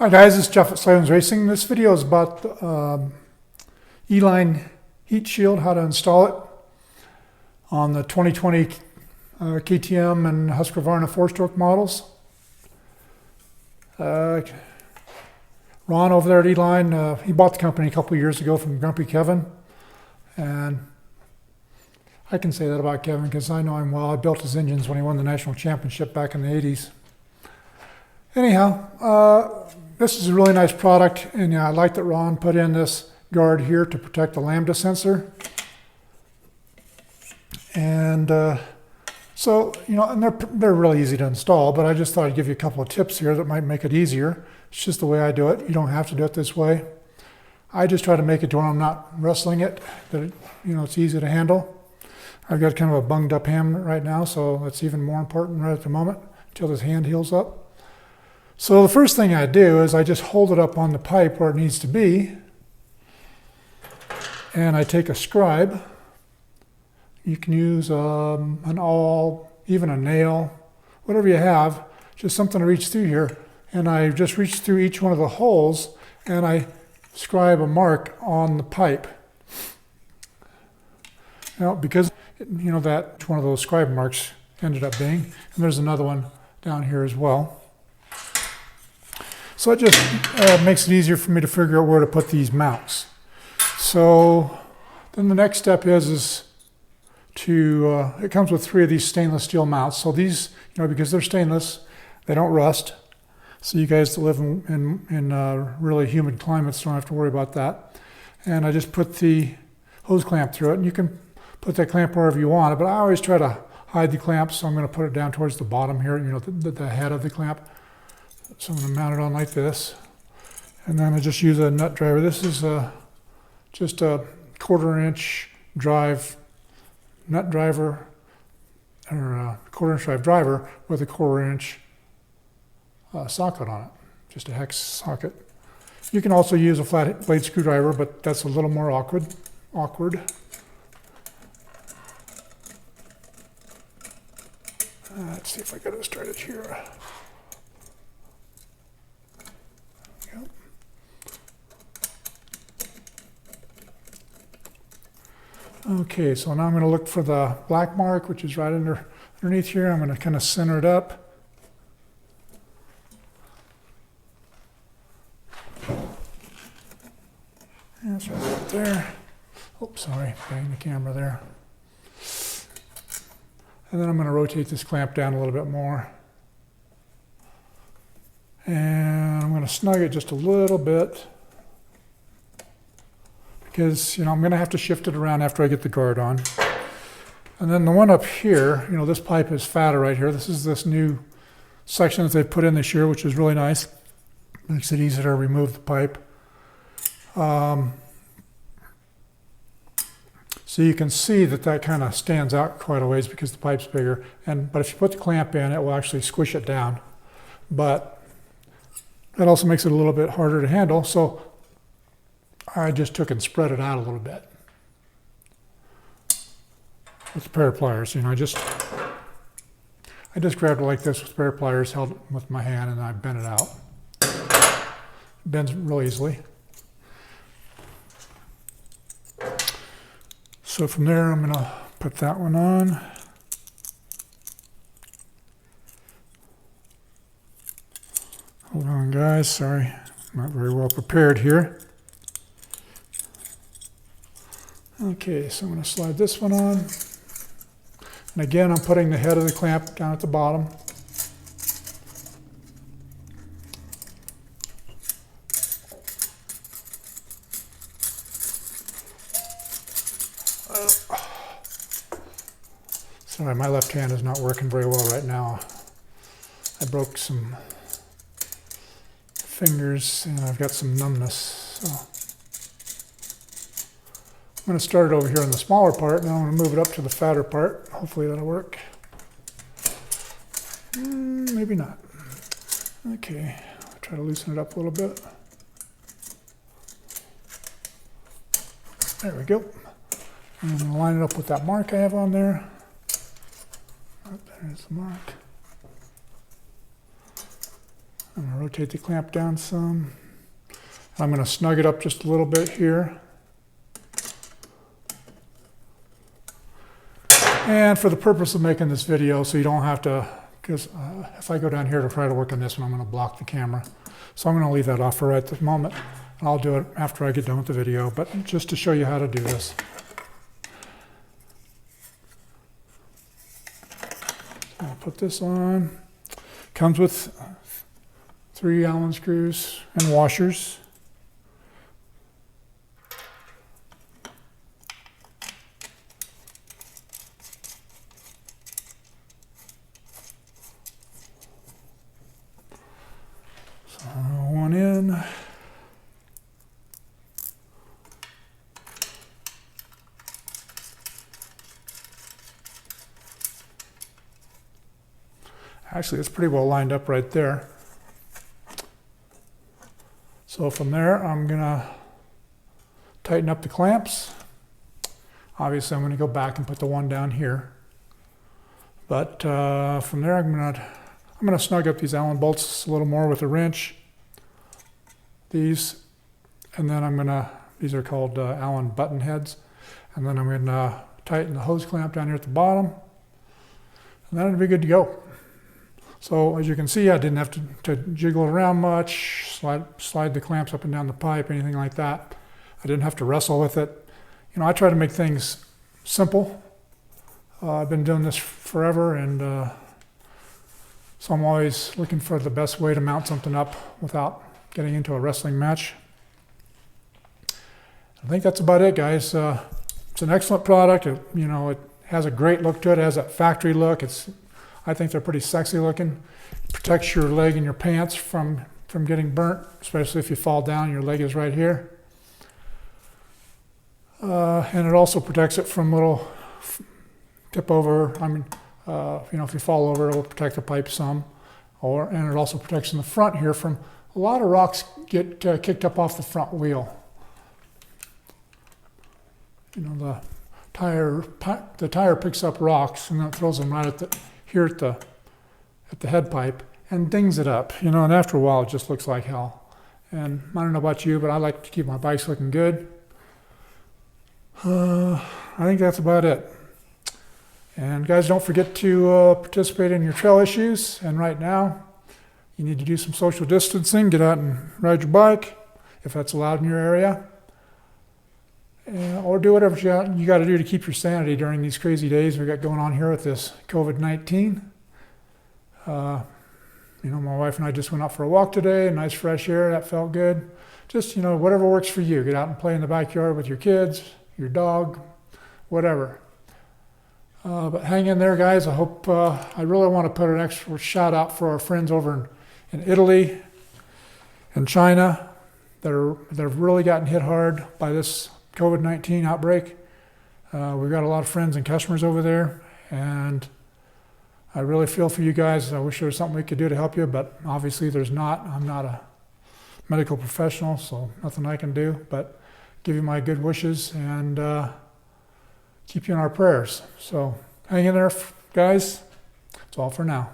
Hi guys, this is Jeff at Slavens Racing. This video is about the Eline heat shield, how to install it on the 2020 KTM and Husqvarna 4-stroke models. Ron over there at Eline, he bought the company a couple years ago from Grumpy Kevin, and I can say that about Kevin because I know him well. I built his engines when he won the national championship back in the 80s. Anyhow, this is a really nice product, and I like that Ron put in this guard here to protect the lambda sensor. And so, and they're really easy to install, but I just thought I'd give you a couple of tips here that might make it easier. It's just the way I do it. You don't have to do it this way. I just try to make it to where I'm not wrestling it, that it's easy to handle. I've got kind of a bunged up hand right now, so that's even more important right at the moment until this hand heals up. So the first thing I do is I just hold it up on the pipe where it needs to be, and I take a scribe. You can use an awl, even a nail, whatever you have, just something to reach through here. And I just reach through each one of the holes and I scribe a mark on the pipe. Now, because that one of those scribe marks ended up being, and there's another one down here as well. So it just makes it easier for me to figure out where to put these mounts. So then the next step is to, it comes with 3 of these stainless steel mounts. So these, because they're stainless, they don't rust. So you guys that live in really humid climates don't have to worry about that. And I just put the hose clamp through it, and you can put that clamp wherever you want it, but I always try to hide the clamp, so I'm going to put it down towards the bottom here, the head of the clamp. So I'm going to mount it on like this, and then I just use a nut driver. This is just a 1/4-inch drive nut driver, or a 1/4-inch drive driver with a 1/4-inch socket on it, just a hex socket. You can also use a flat blade screwdriver, but that's a little more awkward. Let's see if I got it started here. Okay, so now I'm going to look for the black mark, which is right underneath here. I'm going to kind of center it up. That's right there. Oops, sorry, bang the camera there. And then I'm going to rotate this clamp down a little bit more. And I'm going to snug it just a little bit, because I'm going to have to shift it around after I get the guard on. And then the one up here, this pipe is fatter right here. This is this new section that they put in this year, which is really nice. Makes it easier to remove the pipe. So you can see that kind of stands out quite a ways because the pipe's bigger. But if you put the clamp in, it will actually squish it down. But that also makes it a little bit harder to handle. So I just took and spread it out a little bit with a pair of pliers. I just grabbed it like this with a pair of pliers, held it with my hand, and I bent it out. It bends real easily. So from there, I'm going to put that one on. Hold on, guys. Sorry, I'm not very well prepared here. Okay, so I'm going to slide this one on. And again, I'm putting the head of the clamp down at the bottom. Sorry, my left hand is not working very well right now. I broke some fingers and I've got some numbness. So I'm going to start it over here on the smaller part, and I'm going to move it up to the fatter part. Hopefully that'll work. Maybe not. Okay, I'll try to loosen it up a little bit. There we go. And I'm going to line it up with that mark I have on there. Oh, there's the mark. I'm going to rotate the clamp down some. I'm going to snug it up just a little bit here. And for the purpose of making this video, so you don't have to, because if I go down here to try to work on this one, I'm going to block the camera. So I'm going to leave that off for right this moment. And I'll do it after I get done with the video, but just to show you how to do this. I'll put this on. Comes with 3 Allen screws and washers. So one in. Actually, it's pretty well lined up right there. So from there, I'm going to tighten up the clamps. Obviously, I'm going to go back and put the one down here. But from there, I'm going to snug up these Allen bolts a little more with a wrench. These, and then these are called Allen button heads. And then I'm going to tighten the hose clamp down here at the bottom. And then it'll be good to go. So as you can see, I didn't have to jiggle it around much, slide the clamps up and down the pipe, anything like that. I didn't have to wrestle with it. You know, I try to make things simple. I've been doing this forever, and so I'm always looking for the best way to mount something up without getting into a wrestling match. I think that's about it, guys. It's an excellent product. It has a great look to it. It has that factory look. I think they're pretty sexy looking. It protects your leg and your pants from getting burnt, especially if you fall down, your leg is right here. And it also protects it from little tip over. If you fall over, it will protect the pipe some. And it also protects in the front here from a lot of rocks get kicked up off the front wheel. The tire picks up rocks and then it throws them right at the head pipe and dings it up, and after a while it just looks like hell. And I don't know about you, but I like to keep my bikes looking good. I think that's about it. And guys, don't forget to participate in your trail issues. And right now, you need to do some social distancing, get out and ride your bike, if that's allowed in your area. Or do whatever you got to do to keep your sanity during these crazy days we got going on here with this COVID-19. My wife and I just went out for a walk today, nice fresh air, that felt good. Just, whatever works for you. Get out and play in the backyard with your kids, your dog, whatever. But hang in there, guys. I really want to put an extra shout out for our friends over in Italy and China. They've really gotten hit hard by this COVID-19 outbreak. We've got a lot of friends and customers over there, and I really feel for you guys. I wish there was something we could do to help you, but obviously there's not. I'm not a medical professional, so nothing I can do, but give you my good wishes and keep you in our prayers. So hang in there, guys. That's all for now.